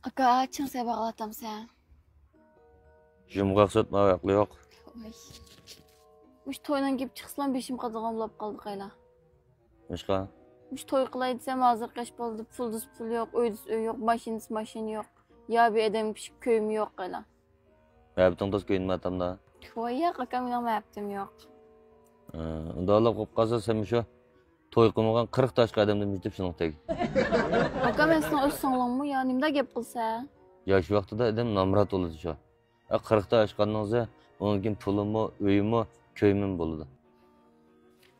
Aka çın sen bağlatam sen. Jumgaq sotma ayaqlı yo'q. Oy. Muş toydan gelip çıksam beşim qadağamlap qaldı qayla. Nishqa? Muş toy qılay desem hazır qaş boldu. Pulduz pul yo'q, öydüz öy yo'q, maşin yo'q. Ya bir edem pişik köyüm yo'q qayla. Yaptın dost koyunmatamda. Oy ya qaka men yaptım yo'q. Unda Allah qo'yib qolsa sen shu to'y qilmagan 40 tashqa odamni mitib shuni teg. Aka men sana öz songlanmı ya nimda gap qilsa? Yosh vaqtida odam namrat bo'ladi shu. 40 ta oshqaningizda undan keyin pulimi, uyimi, ko'yimim bo'ladi.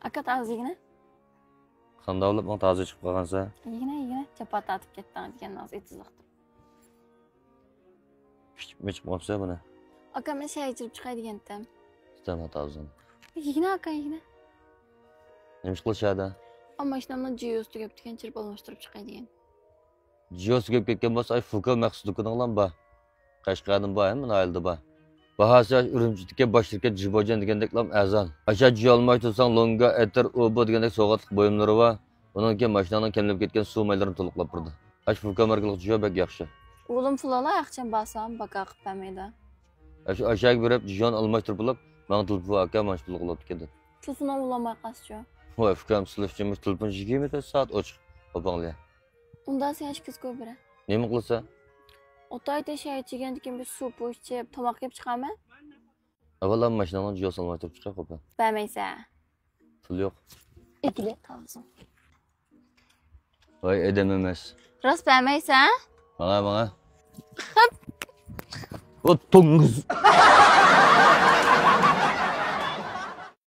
Aka tazigina? Qanday olib men toza chiqib qolgansa? Yigina chapat atib ketdan degan naz etizliqdi. Michib qolsa buni. Aka men shay ichirib chiqay degandim. Istama tozani. Yigina aka yigina. Nima ish qilishadi? Amma ishnamni jiyos tugab degan chirib almashtirib chiqay degan. Jiyos tugab ketgan bo'lsa, ay Fuka maqsudukining bor. Qashqarning bor, men oilda bor. Bahasi Urumchidagi bosh shirkat Jibojan degandeklam azal. Asha jiy olmay tursang longa, etir, obo degandek sovg'atlik buyumlari bor. Undan keyin mashinaning kamlab ketgan suv maylarini to'liqlab turdi. Ash Fuka markalik jiy bek yaxshi. Oğlum fulala yaxşam basam baka qilib bermaydi. Shu ashaga berib jiyon almashtirib bo'lib, men tulpu aka mashg'ul qilib ketdi. Şusuna ulamay qasçı. Voy, Fukam silifchimiz tulpun 20 soat ochiq. Opanglar. Unda sen hiç kız koy bire. Nima qilsa? Otayda şey içigen diken bir su poşçep tomak yap çıkarma. Avvaldan mashinani jiyon almashtirib chiqar qo'pa. Bermeyse. Pul yo'q. İkili kalsın. Voy, edam emas. Rast bermeyse. Mana. O tongus.